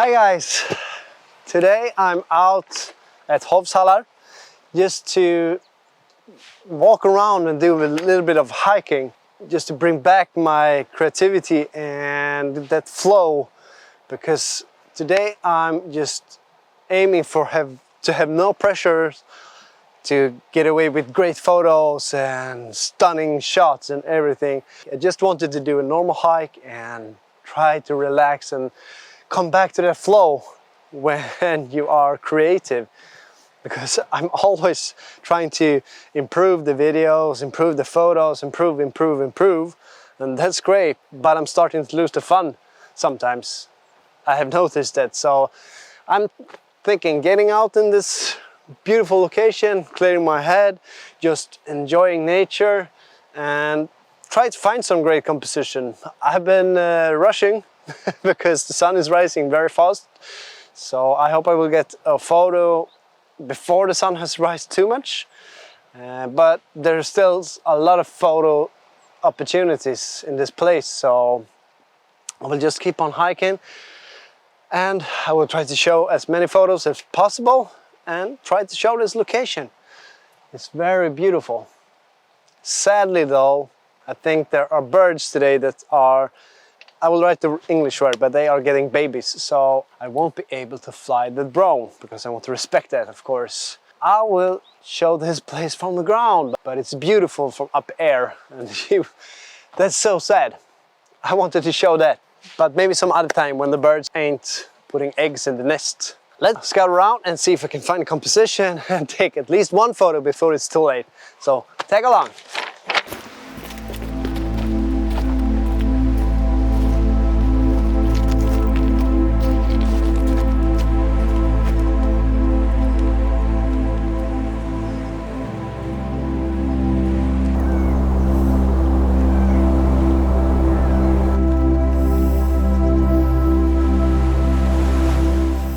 Hi guys, today I'm out at Hovs Hallar just to walk around and do a little bit of hiking, just to bring back my creativity and that flow, because today I'm just aiming to have no pressure to get away with great photos and stunning shots and everything. I just wanted to do a normal hike and try to relax and come back to that flow when you are creative, because I'm always trying to improve the videos, improve the photos, improve, and that's great, but I'm starting to lose the fun sometimes. I have noticed that, so I'm thinking getting out in this beautiful location, clearing my head, just enjoying nature and try to find some great composition. I've been rushing because the sun is rising very fast, so I hope I will get a photo before the sun has risen too much, but there's still a lot of photo opportunities in this place, so I will just keep on hiking and I will try to show as many photos as possible and try to show this location. It's very beautiful. Sadly though, I think there are birds today that are, I will write the English word, but they are getting babies, so I won't be able to fly the drone because I want to respect that, of course. I will show this place from the ground, but it's beautiful from up air, and that's so sad. I wanted to show that, but maybe some other time when the birds ain't putting eggs in the nest. Let's scout around and see if I can find a composition and take at least one photo before it's too late. So tag along.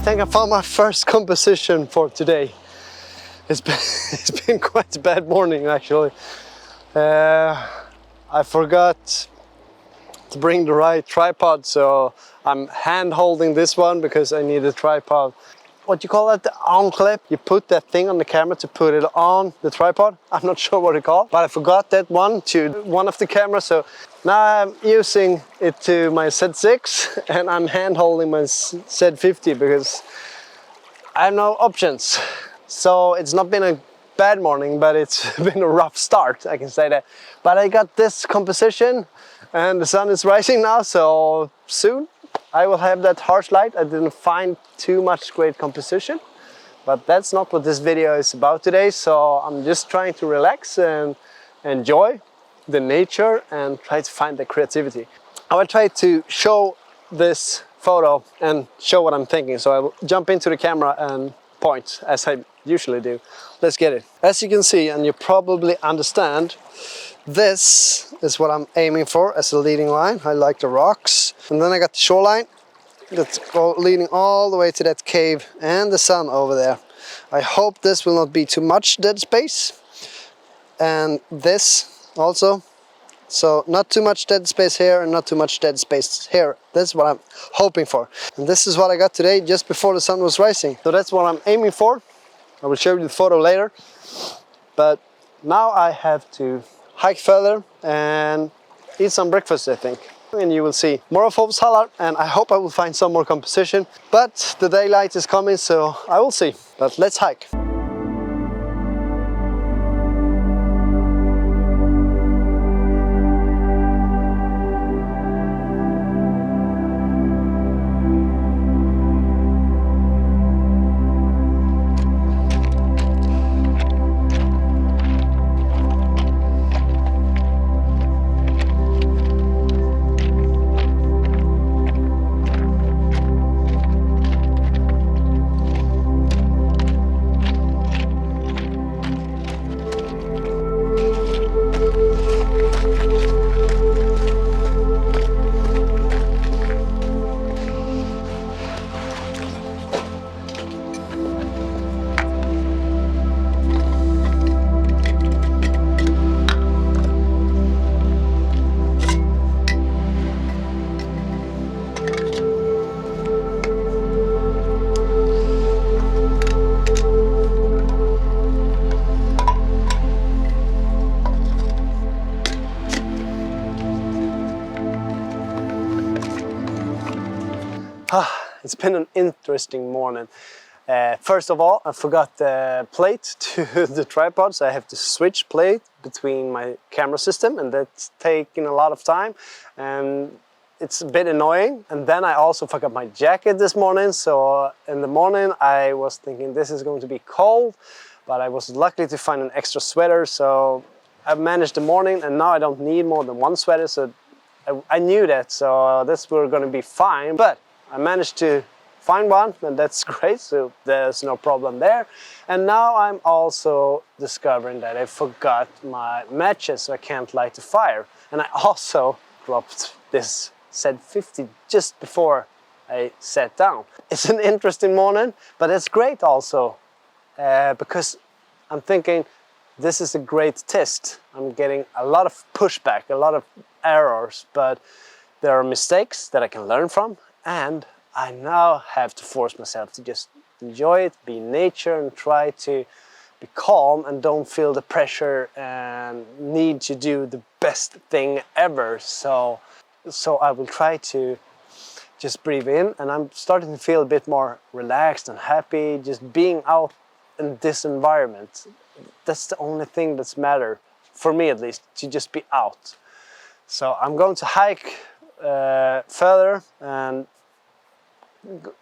I think I found my first composition for today. It's been quite a bad morning actually. I forgot to bring the right tripod, so I'm hand holding this one because I need a tripod. What you call that? The arm clip? You put that thing on the camera to put it on the tripod. I'm not sure what it's called, but I forgot that one to one of the cameras, so now I'm using it to my Z6 and I'm hand holding my Z50 because I have no options. So it's not been a bad morning, but it's been a rough start, I can say that. But I got this composition and the sun is rising now, so soon I will have that harsh light. I didn't find too much great composition, but that's not what this video is about today. So I'm just trying to relax and enjoy the nature and try to find the creativity. I will try to show this photo and show what I'm thinking. So I will jump into the camera and point as I usually do. Let's get it. As you can see, and you probably understand, this is what I'm aiming for as a leading line. I like the rocks, and then I got the shoreline that's leading all the way to that cave and the sun over there. I hope this will not be too much dead space, and this also, so not too much dead space here and not too much dead space here. That's what I'm hoping for, and this is what I got today just before the sun was rising. So that's what I'm aiming for. I will show you the photo later, but now I have to hike further and eat some breakfast, I think. And you will see more of Hovs Hallar, and I hope I will find some more composition. But the daylight is coming, so I will see. But let's hike. It's been an interesting morning. First of all, I forgot the plate to the tripod, so I have to switch plate between my camera system, and that's taking a lot of time, and it's a bit annoying. And then I also forgot my jacket this morning, so in the morning I was thinking this is going to be cold, but I was lucky to find an extra sweater, so I managed the morning, and now I don't need more than one sweater, so I knew that, so this were going to be fine, but I managed to find one, and that's great, so there's no problem there. And now I'm also discovering that I forgot my matches, so I can't light the fire. And I also dropped this Z50 just before I sat down. It's an interesting morning, but it's great also, because I'm thinking this is a great test. I'm getting a lot of pushback, a lot of errors, but there are mistakes that I can learn from, and I now have to force myself to just enjoy it, be in nature, and try to be calm and don't feel the pressure and need to do the best thing ever. So I will try to just breathe in, and I'm starting to feel a bit more relaxed and happy just being out in this environment. That's the only thing that's matter, for me at least, to just be out. So I'm going to hike further and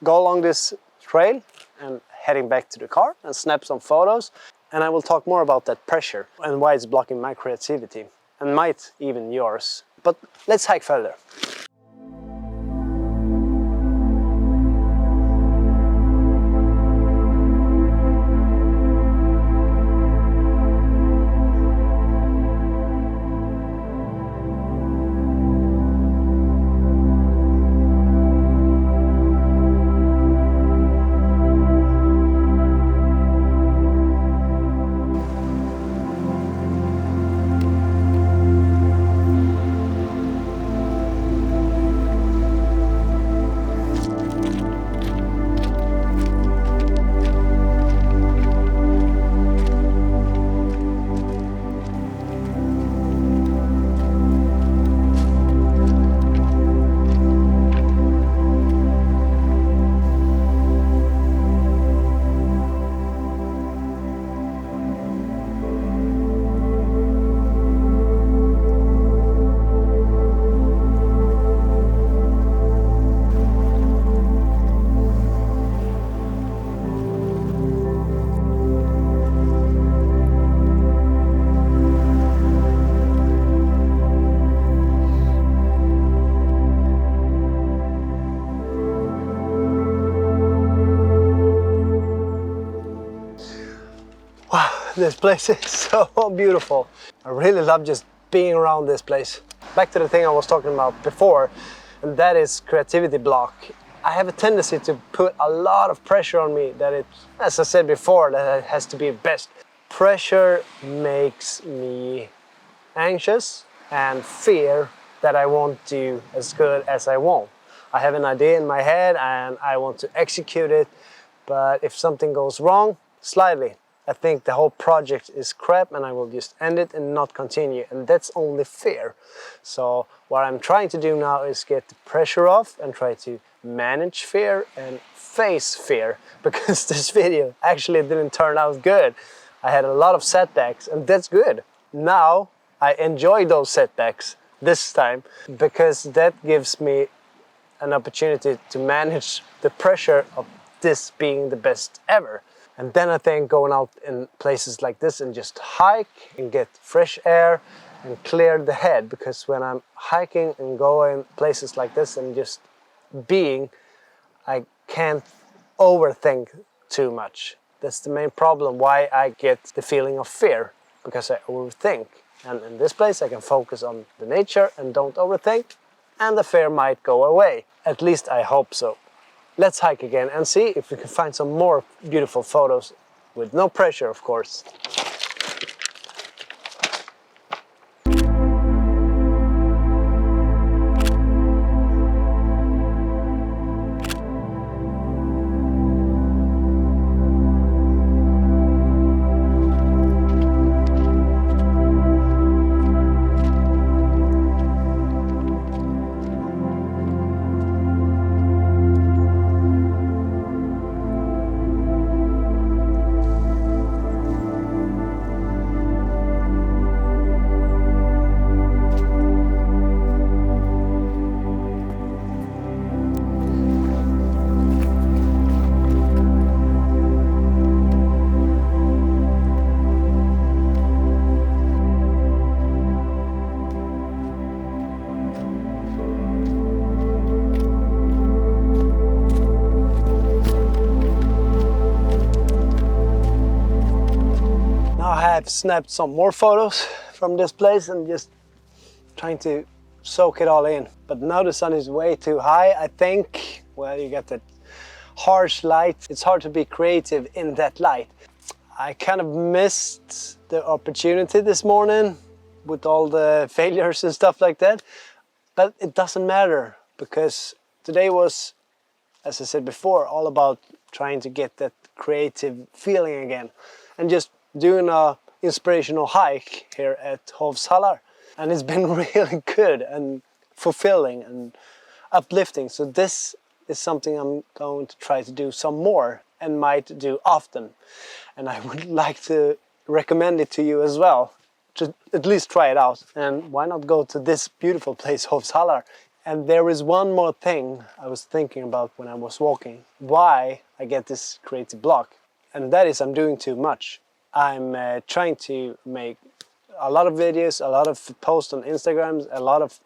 go along this trail and heading back to the car and snap some photos. And I will talk more about that pressure and why it's blocking my creativity, and might even yours. But let's hike further. This place is so beautiful. I really love just being around this place. Back to the thing I was talking about before, and that is creativity block. I have a tendency to put a lot of pressure on me that it, as I said before, that it has to be best. Pressure makes me anxious and fear that I won't do as good as I want. I have an idea in my head and I want to execute it, but if something goes wrong, slightly, I think the whole project is crap and I will just end it and not continue, and that's only fear. So what I'm trying to do now is get the pressure off and try to manage fear and face fear, because this video actually didn't turn out good. I had a lot of setbacks, and that's good. Now I enjoy those setbacks this time, because that gives me an opportunity to manage the pressure of this being the best ever. And then I think going out in places like this and just hike and get fresh air and clear the head, because when I'm hiking and going places like this and just being, I can't overthink too much. That's the main problem why I get the feeling of fear, because I overthink. And in this place I can focus on the nature and don't overthink, and the fear might go away. At least I hope so. Let's hike again and see if we can find some more beautiful photos with no pressure, of course. I've snapped some more photos from this place and just trying to soak it all in. But now the sun is way too high, I think. Well, you get that harsh light. It's hard to be creative in that light. I kind of missed the opportunity this morning with all the failures and stuff like that. But it doesn't matter, because today was, as I said before, all about trying to get that creative feeling again and just doing a inspirational hike here at Hovs Hallar. And it's been really good and fulfilling and uplifting. So this is something I'm going to try to do some more and might do often. And I would like to recommend it to you as well. To at least try it out. And why not go to this beautiful place, Hovs Hallar? And there is one more thing I was thinking about when I was walking. Why I get this creative block. And that is I'm doing too much. I'm trying to make a lot of videos, a lot of posts on Instagram, a lot of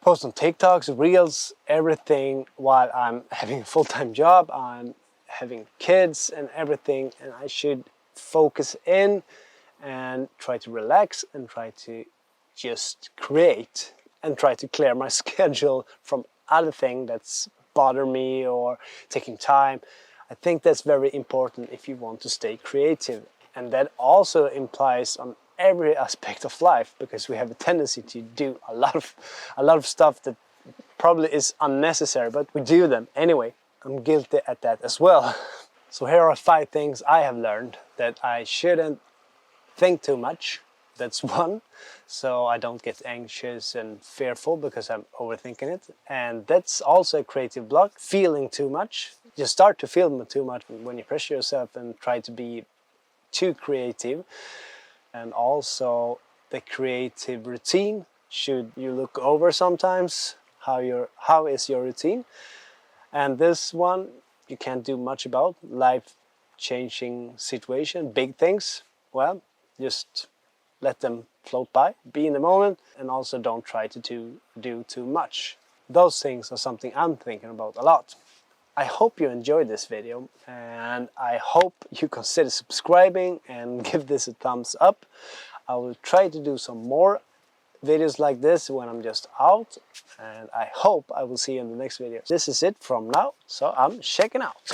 posts on TikToks, Reels, everything while I'm having a full-time job, I'm having kids and everything, and I should focus in and try to relax and try to just create and try to clear my schedule from other things that's bother me or taking time. I think that's very important if you want to stay creative, and that also implies on every aspect of life, because we have a tendency to do a lot of stuff that probably is unnecessary, but we do them anyway. I'm guilty at that as well. So here are 5 things I have learned that I shouldn't think too much. That's one, so I don't get anxious and fearful because I'm overthinking it. And that's also a creative block, feeling too much. You start to feel too much when you pressure yourself and try to be too creative. And also the creative routine, should you look over sometimes how is your routine. And this one you can't do much about, life-changing situation, big things. Well, just let them float by, be in the moment, and also don't try to do too much. Those things are something I'm thinking about a lot. I hope you enjoyed this video, and I hope you consider subscribing and give this a thumbs up. I will try to do some more videos like this when I'm just out, and I hope I will see you in the next video. This is it from now, so I'm checking out.